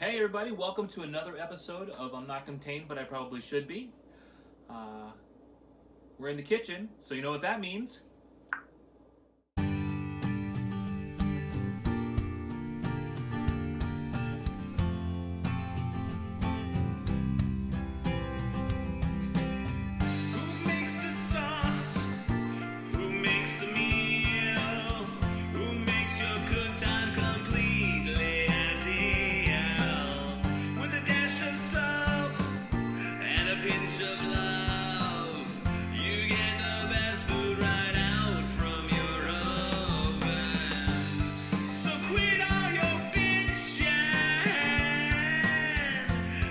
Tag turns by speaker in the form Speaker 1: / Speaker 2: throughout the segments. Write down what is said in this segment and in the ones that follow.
Speaker 1: Hey everybody, welcome to another episode of I'm Not Contained, but I Probably Should Be. We're in the kitchen, so you know what that means.
Speaker 2: Who makes the sauce? Who makes the meal? Who makes your good time completely ideal? With a dash of salt and a pinch of love, you get the best food right out from your oven. So quit all your bitching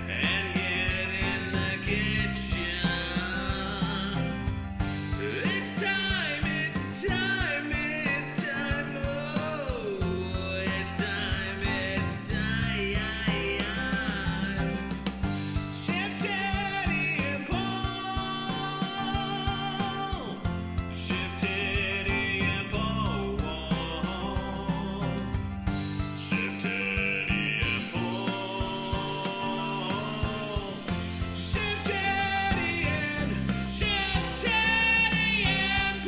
Speaker 2: and get in the kitchen. It's time, it's time, it's time, oh, it's time, it's time. Chef Teddy and Paul. Chef Teddy and Paul. Chef Teddy and Paul. Chef Teddy and Chef Teddy and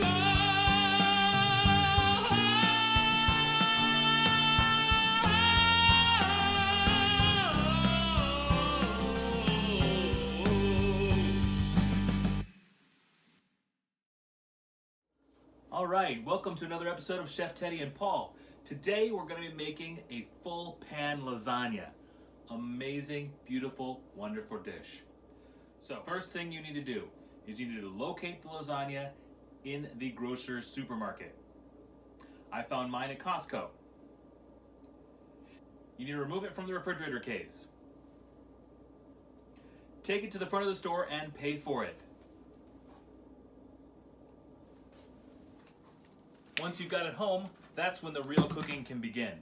Speaker 1: All right, welcome to another episode of Chef Teddy and Paul. Today we're going to be making a full pan lasagna. Amazing, beautiful, wonderful dish. So first thing you need to do is you need to locate the lasagna in the grocer's supermarket. I found mine at Costco. You need to remove it from the refrigerator case. Take it to the front of the store and pay for it. Once you've got it home, that's when the real cooking can begin.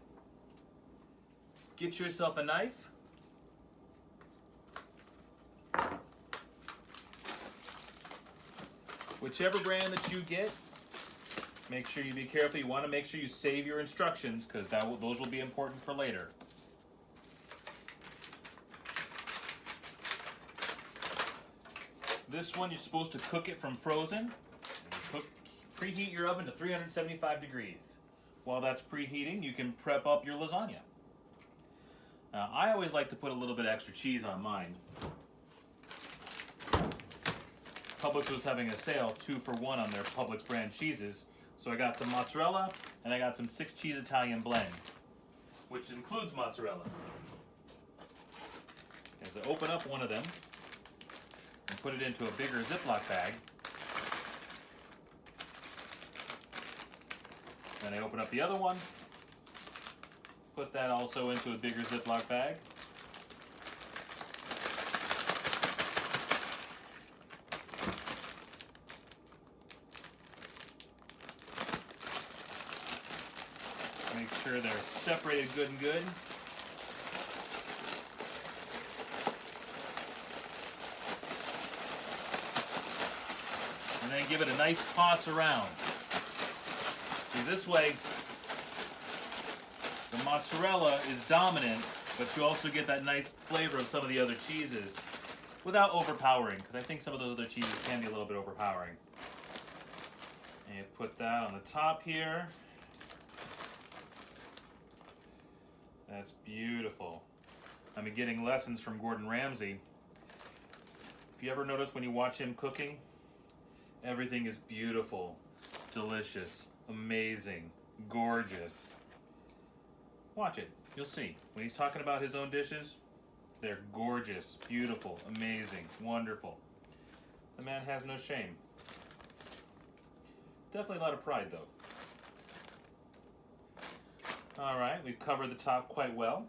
Speaker 1: Get yourself a knife. Whichever brand that you get, make sure you be careful. You want to make sure you save your instructions because those will be important for later. This one, you're supposed to cook it from frozen. Preheat your oven to 375 degrees. While that's preheating, you can prep up your lasagna. Now, I always like to put a little bit extra cheese on mine. Publix was having a sale 2 for 1 on their Publix brand cheeses. So I got some mozzarella and I got some 6 cheese Italian blend, which includes mozzarella. As I open up one of them and put it into a bigger Ziploc bag, then I open up the other one, put that also into a bigger Ziploc bag. Make sure they're separated good and good. And then give it a nice toss around. See, this way, the mozzarella is dominant, but you also get that nice flavor of some of the other cheeses without overpowering, because I think some of those other cheeses can be a little bit overpowering. And you put that on the top here. That's beautiful. I've been getting lessons from Gordon Ramsay. If you ever notice when you watch him cooking, everything is beautiful, delicious, amazing, gorgeous. Watch it, you'll see. When he's talking about his own dishes, they're gorgeous, beautiful, amazing, wonderful. The man has no shame. Definitely a lot of pride, though. All right, we've covered the top quite well.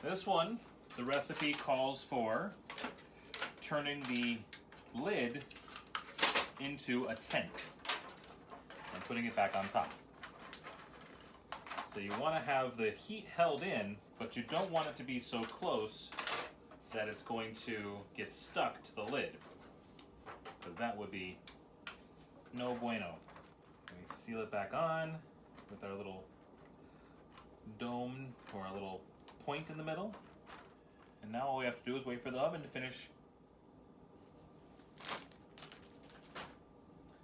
Speaker 1: This one, the recipe calls for turning the lid into a tent and putting it back on top. So you want to have the heat held in, but you don't want it to be so close that it's going to get stuck to the lid, because that would be no bueno. We seal it back on with our little dome or our little point in the middle. And now all we have to do is wait for the oven to finish.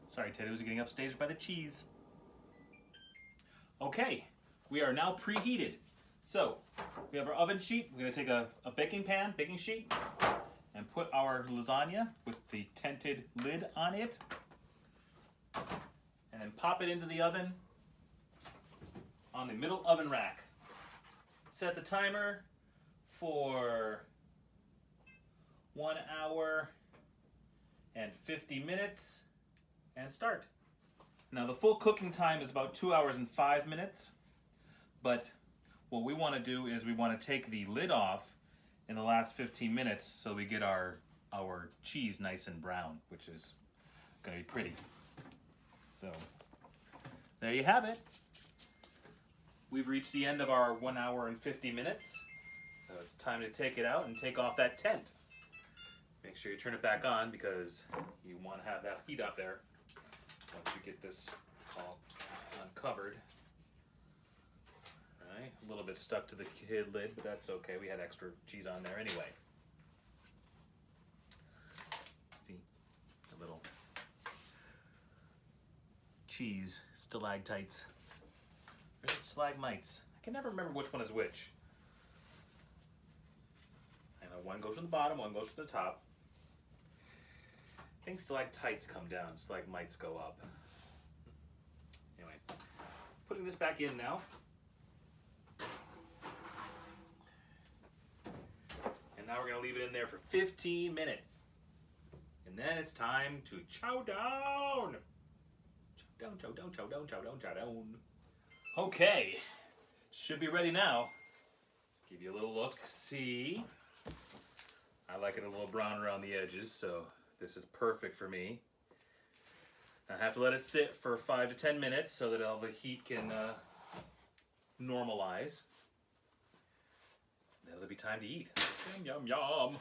Speaker 1: Sorry, Teddy was getting upstaged by the cheese. Okay, we are now preheated. So, we have our oven sheet. We're gonna take a baking sheet, and put our lasagna with the tented lid on it. And then pop it into the oven on the middle oven rack. Set the timer for 1 hour and 50 minutes and start. Now the full cooking time is about 2 hours and 5 minutes, but what we want to do is we want to take the lid off in the last 15 minutes so we get our cheese nice and brown, which is going to be pretty. So there you have it. We've reached the end of our 1 hour and 50 minutes. So it's time to take it out and take off that tent. Make sure you turn it back on because you want to have that heat up there once you get this all uncovered. All right, a little bit stuck to the lid, but that's okay. We had extra cheese on there anyway. See, the little cheese stalactites. Or stalagmites. I can never remember which one is which. I know one goes to the bottom, one goes to the top. I think stalactites come down, stalagmites go up. Anyway, putting this back in now. And now we're going to leave it in there for 15 minutes. And then it's time to chow down. Chow down, chow down, chow down, chow down, chow down. Okay, should be ready now. Let's give you a little look. See, I like it a little brown around the edges, so this is perfect for me. I have to let it sit for 5 to 10 minutes so that all the heat can normalize. Then it'll be time to eat. Yum, yum, yum.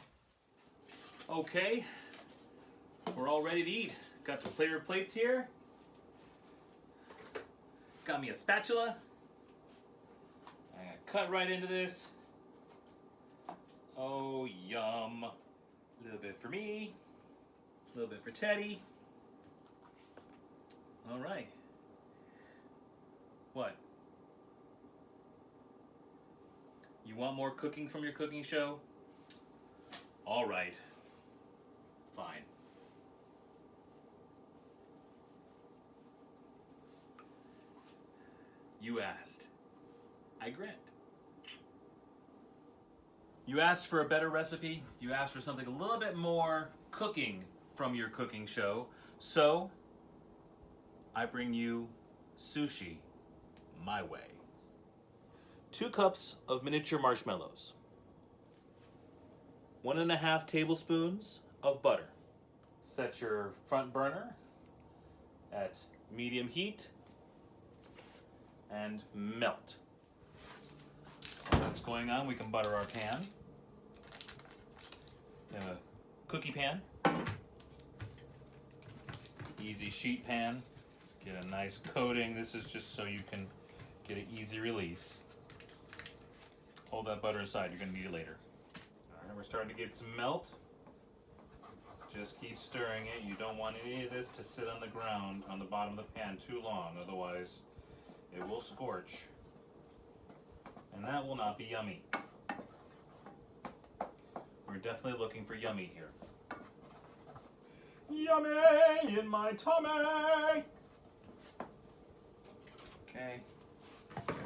Speaker 1: Okay, we're all ready to eat. Got the plated plates here. Got me a spatula. I'm gonna cut right into this. Oh, yum. A little bit for me. A little bit for Teddy. All right. What? You want more cooking from your cooking show? All right. Fine. You asked. I grant. You asked for a better recipe. You asked for something a little bit more cooking from your cooking show. So, I bring you sushi my way. 2 cups of miniature marshmallows. 1.5 tablespoons of butter. Set your front burner at medium heat and melt. While that's going on, we can butter our pan. We have a cookie pan. Easy sheet pan. Let's get a nice coating. This is just so you can get an easy release. Hold that butter aside, you're gonna need it later. All right, we're starting to get some melt. Just keep stirring it. You don't want any of this to sit on the ground on the bottom of the pan too long, otherwise it will scorch, and that will not be yummy. We're definitely looking for yummy here. Yummy in my tummy! Okay,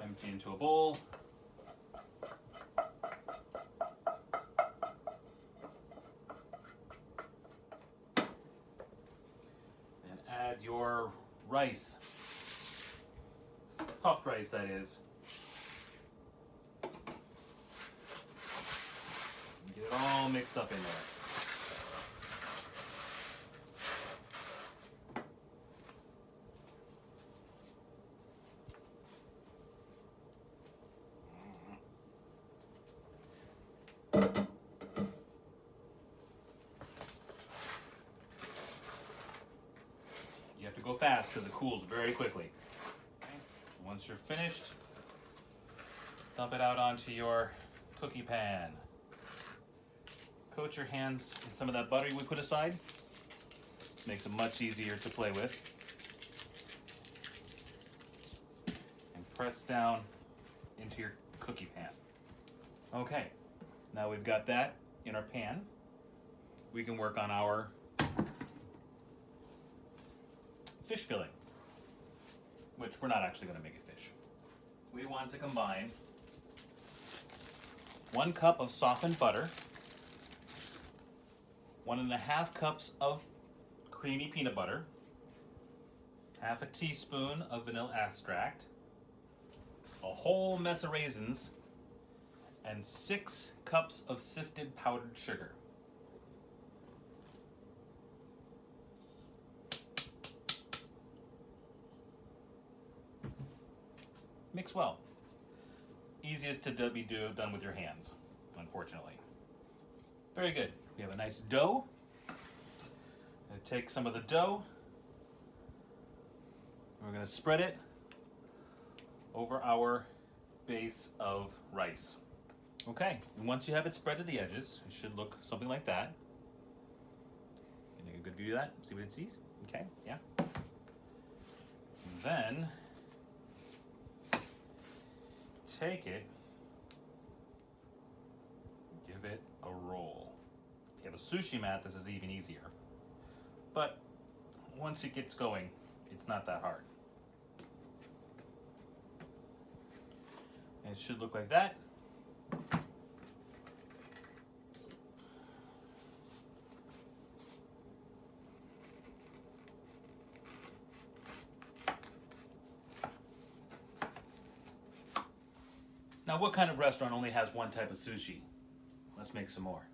Speaker 1: empty into a bowl. And add your rice. Puffed rice, that is. Get it all mixed up in there. You have to go fast because it cools very quickly. Once you're finished, dump it out onto your cookie pan. Coat your hands in some of that butter we put aside. Makes it much easier to play with. And press down into your cookie pan. Okay, now we've got that in our pan. We can work on our fish filling, which we're not actually going to make a fish. We want to combine 1 cup of softened butter, 1.5 cups of creamy peanut butter, half a teaspoon of vanilla extract, a whole mess of raisins, and 6 cups of sifted powdered sugar. Mix well. Easiest to be done with your hands, unfortunately. Very good. We have a nice dough. I'm going to take some of the dough. We're going to spread it over our base of rice. Okay, and once you have it spread to the edges, it should look something like that. Getting a good view of that, see what it sees? Okay, yeah. And then take it, give it a roll. If you have a sushi mat, this is even easier. But once it gets going, it's not that hard. And it should look like that. Now, what kind of restaurant only has one type of sushi? Let's make some more.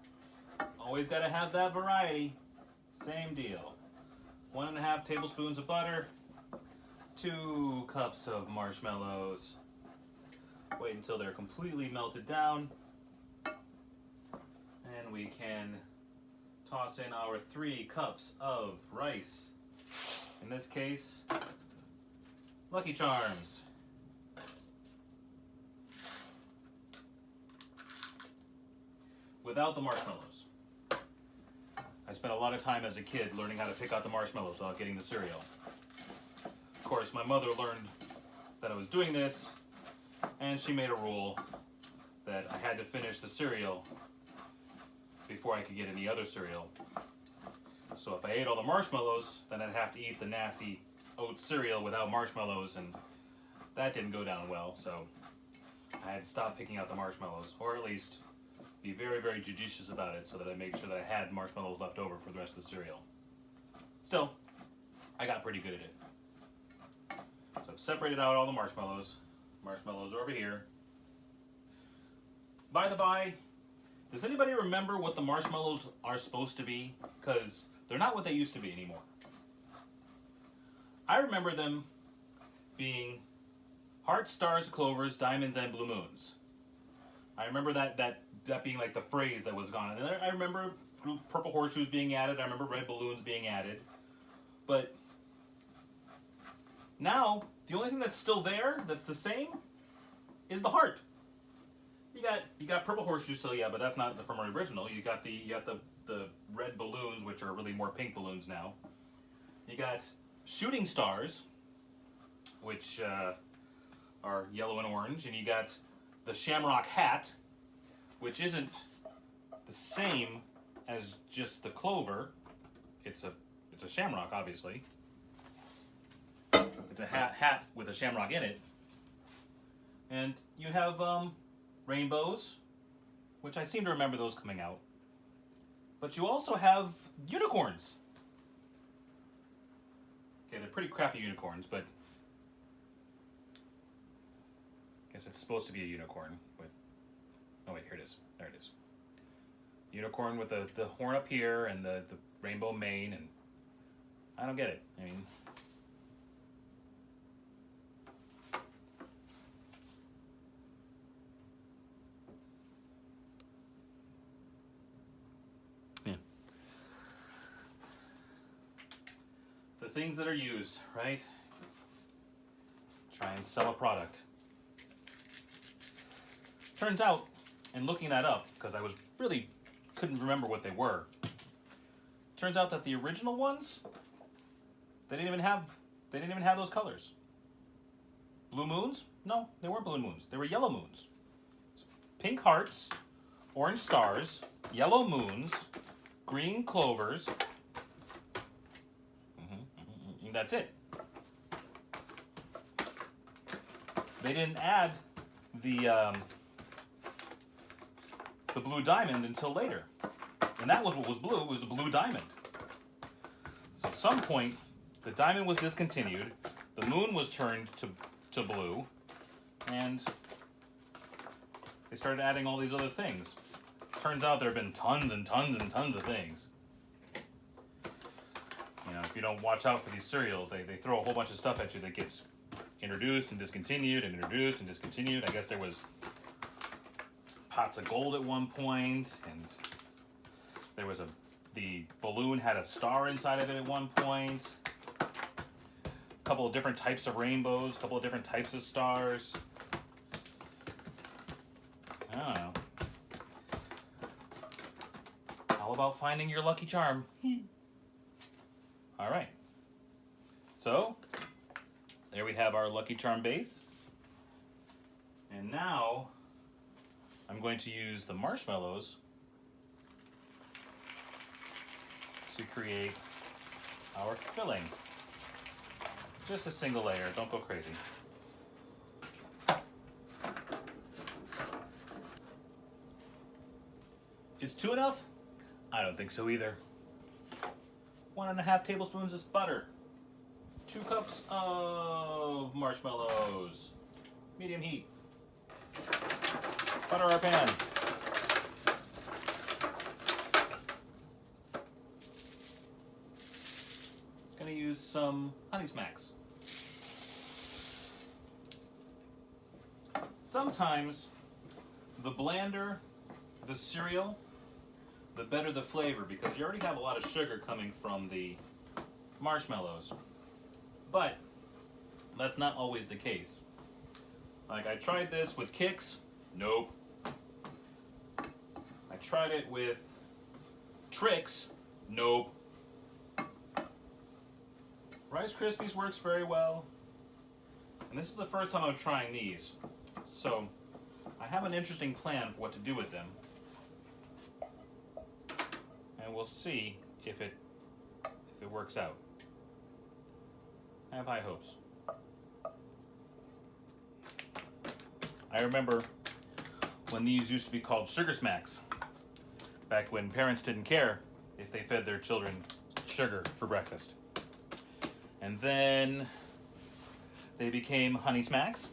Speaker 1: Always got to have that variety. Same deal. 1.5 tablespoons of butter, 2 cups of marshmallows. Wait until they're completely melted down. And we can toss in our 3 cups of rice. In this case, Lucky Charms. Without the marshmallows. I spent a lot of time as a kid learning how to pick out the marshmallows without getting the cereal. Of course, my mother learned that I was doing this, and she made a rule that I had to finish the cereal before I could get any other cereal. So if I ate all the marshmallows, then I'd have to eat the nasty oat cereal without marshmallows, and that didn't go down well, so I had to stop picking out the marshmallows, or at least be very, very judicious about it so that I make sure that I had marshmallows left over for the rest of the cereal. Still, I got pretty good at it. So I've separated out all the marshmallows. Marshmallows over here. By the by, does anybody remember what the marshmallows are supposed to be? Because they're not what they used to be anymore. I remember them being hearts, stars, clovers, diamonds, and blue moons. I remember that being like the phrase that was gone. And I remember purple horseshoes being added. I remember red balloons being added. But now, the only thing that's still there, that's the same, is the heart. You got purple horseshoes still, yeah, but that's not from our original. You got the red balloons, which are really more pink balloons now. You got shooting stars, which are yellow and orange, and you got the shamrock hat, which isn't the same as just the clover. It's a shamrock, obviously. It's a hat with a shamrock in it. And you have rainbows, which I seem to remember those coming out. But you also have unicorns. Okay, they're pretty crappy unicorns, but I guess it's supposed to be a unicorn with... Oh wait, here it is. There it is. Unicorn with the horn up here and the rainbow mane, and I don't get it. I mean... Yeah. The things that are used, right? Try and sell a product. Turns out, and looking that up, because I was really couldn't remember what they were, turns out that the original ones, they didn't even have those colors. Blue moons? No, they weren't blue moons. They were yellow moons. Pink hearts, orange stars, yellow moons, green clovers. And that's it. They didn't add the blue diamond until later. And that was what was blue, was the blue diamond. So at some point, the diamond was discontinued, the moon was turned to blue, and they started adding all these other things. Turns out there have been tons and tons and tons of things. You know, if you don't watch out for these cereals, they throw a whole bunch of stuff at you that gets introduced and discontinued and introduced and discontinued. I guess there was pots of gold at one point, and there was the balloon had a star inside of it at one point. A couple of different types of rainbows, a couple of different types of stars. I don't know. All about finding your lucky charm. All right. So, there we have our Lucky Charm base. And now, I'm going to use the marshmallows to create our filling. Just a single layer, don't go crazy. Is 2 enough? I don't think so either. 1.5 tablespoons of butter. 2 cups of marshmallows. Medium heat. Butter our pan. Gonna use some Honey Smacks. Sometimes the blander the cereal, the better the flavor, because you already have a lot of sugar coming from the marshmallows. But that's not always the case. Like, I tried this with Kix. Nope. I tried it with Trix. Nope. Rice Krispies works very well. And this is the first time I'm trying these. So I have an interesting plan for what to do with them. And we'll see if it works out. I have high hopes. I remember when these used to be called Sugar Smacks, back when parents didn't care if they fed their children sugar for breakfast. And then they became Honey Smacks,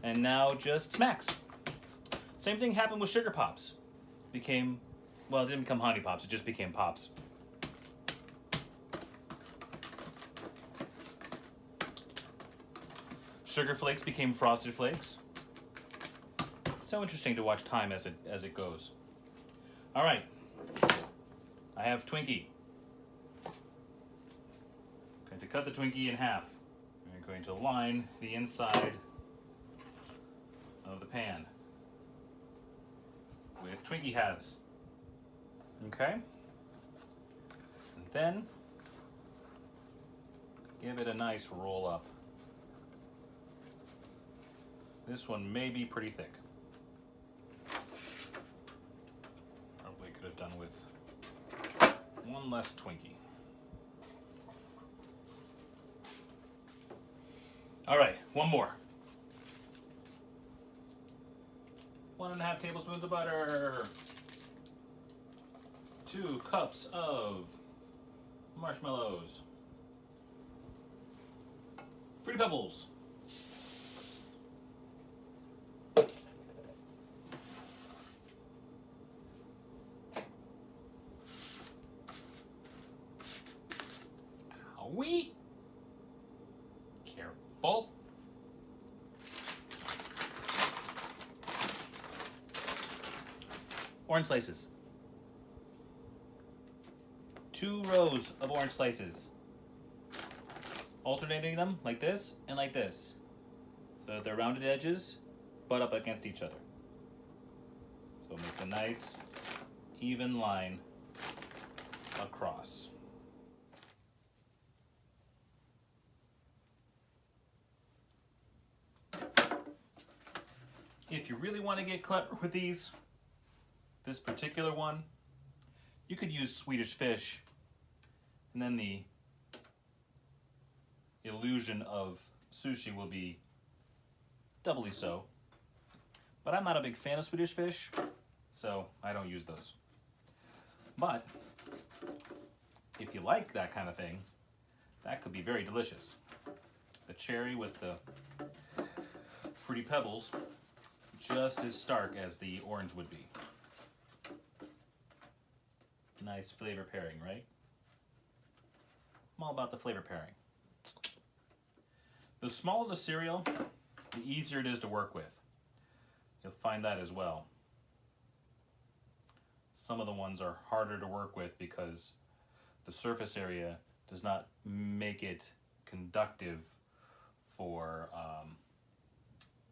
Speaker 1: and now just Smacks. Same thing happened with Sugar Pops. Well, it didn't become Honey Pops, it just became Pops. Sugar Flakes became Frosted Flakes. So interesting to watch time as it goes. All right, I have Twinkie. I'm going to cut the Twinkie in half. I'm going to line the inside of the pan with Twinkie halves. Okay? And then give it a nice roll up. This one may be pretty thick. Probably could have done with one less Twinkie. All right, one more. 1.5 tablespoons of butter. 2 cups of marshmallows. Fruity Pebbles. Owie. Careful. Orange slices. 2 rows of orange slices. Alternating them like this and like this. So that their rounded edges butt up against each other. So it makes a nice, even line across. If you really want to get clever with these, this particular one, you could use Swedish fish, and then the illusion of sushi will be doubly so. But I'm not a big fan of Swedish fish, so I don't use those. But if you like that kind of thing, that could be very delicious. The cherry with the fruity pebbles, just as stark as the orange would be. Nice flavor pairing, right? I'm all about the flavor pairing. The smaller the cereal, the easier it is to work with. You'll find that as well. Some of the ones are harder to work with because the surface area does not make it conductive for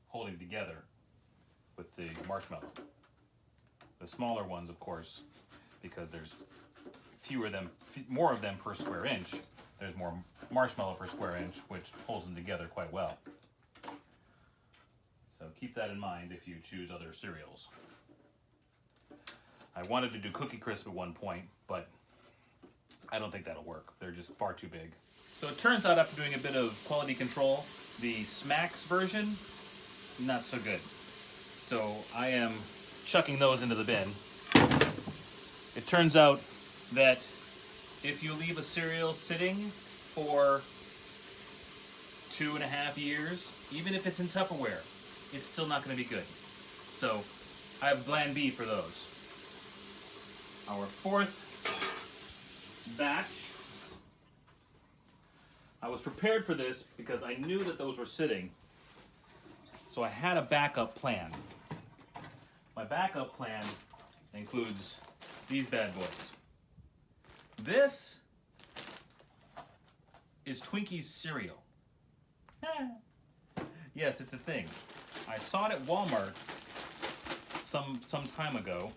Speaker 1: holding together with the marshmallow. The smaller ones, of course, because there's more of them per square inch, there's more marshmallow per square inch, which holds them together quite well. So keep that in mind if you choose other cereals. I wanted to do Cookie Crisp at one point, but I don't think that'll work. They're just far too big. So it turns out after doing a bit of quality control, the Smacks version, not so good. So I am chucking those into the bin. It turns out that if you leave a cereal sitting for 2.5 years, even if it's in Tupperware, it's still not going to be good. So I have plan B for those. Our fourth batch. I was prepared for this because I knew that those were sitting, so I had a backup plan. My backup plan includes these bad boys. This is Twinkies cereal. Yes, it's a thing. I saw it at Walmart some time ago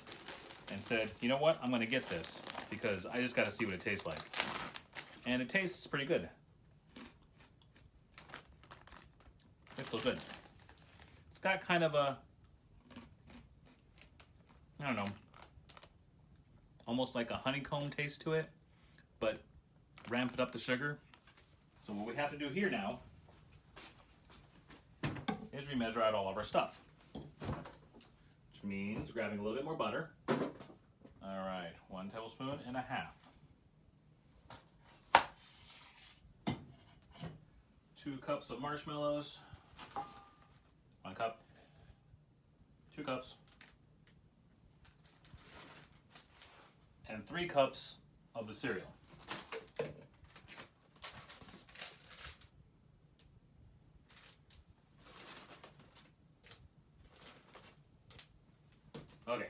Speaker 1: and said, you know what, I'm gonna get this because I just gotta see what it tastes like. And it tastes pretty good. It's still good. It's got kind of a, I don't know, almost like a honeycomb taste to it, but ramped up the sugar. So what we have to do here now is remeasure out all of our stuff. Which means grabbing a little bit more butter. All right, 1 tablespoon and a half. 2 cups of marshmallows. 1 cup. 2 cups. And 3 cups of the cereal. Okay.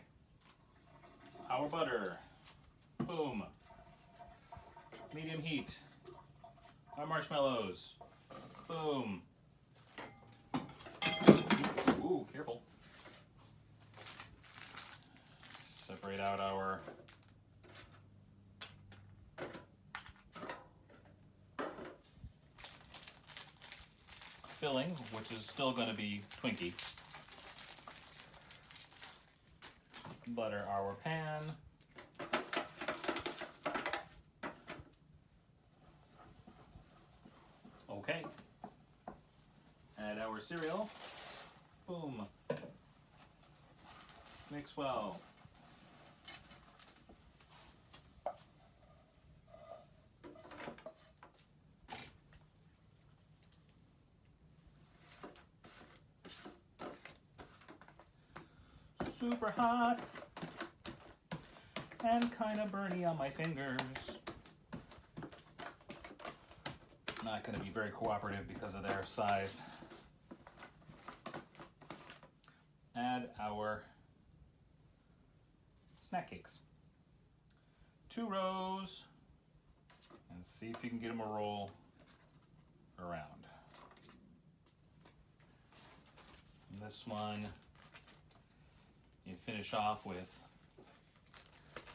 Speaker 1: Our butter. Boom. Medium heat. Our marshmallows. Boom. Ooh, careful. Separate out our filling, which is still going to be Twinkie. Butter our pan. Okay. Add our cereal. Boom. Mix well. Super hot and kind of burny on my fingers. Not going to be very cooperative because of their size. Add our snack cakes. 2 rows, and see if you can get them to roll around. And this one You finish off with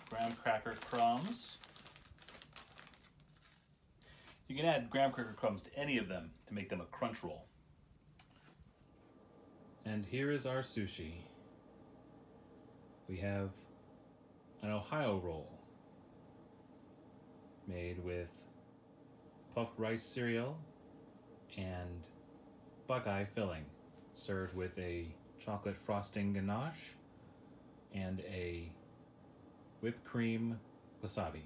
Speaker 1: graham cracker crumbs. You can add graham cracker crumbs to any of them to make them a crunch roll. And here is our sushi. We have an Ohio roll made with puffed rice cereal and buckeye filling, served with a chocolate frosting ganache and a whipped cream wasabi.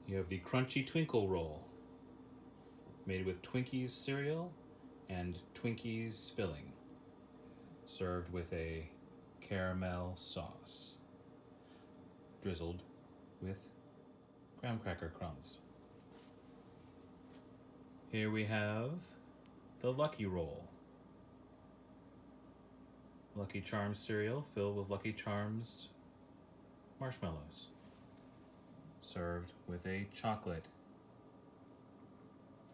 Speaker 1: You have the crunchy twinkle roll, made with Twinkies cereal and Twinkies filling, served with a caramel sauce, drizzled with graham cracker crumbs. Here we have the Lucky Roll. Lucky Charms cereal filled with Lucky Charms marshmallows, served with a chocolate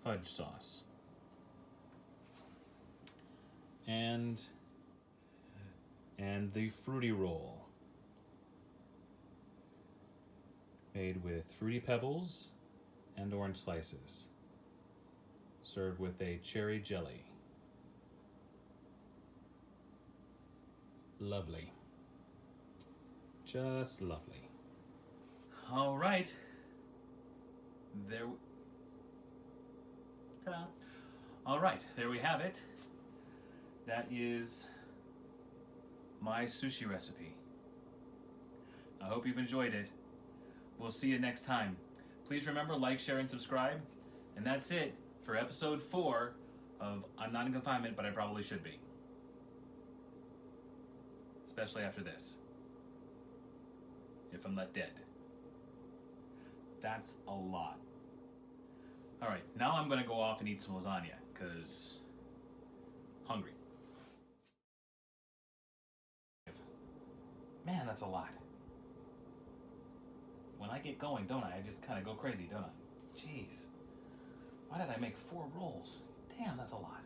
Speaker 1: fudge sauce. And the Fruity Roll, made with Fruity Pebbles and orange slices, served with a cherry jelly. Lovely. Just lovely. All right. Ta-da. All right, there we have it. That is my sushi recipe. I hope you've enjoyed it. We'll see you next time. Please remember, like, share, and subscribe. And that's it for episode 4 of I'm Not in Confinement, but I Probably Should Be. Especially after this. If I'm not dead. That's a lot. Alright, now I'm gonna go off and eat some lasagna, because hungry. Man, that's a lot. When I get going, don't I? I just kind of go crazy, don't I? Jeez. Why did I make 4 rolls? Damn, that's a lot.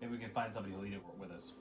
Speaker 1: Maybe we can find somebody who'll eat it with us.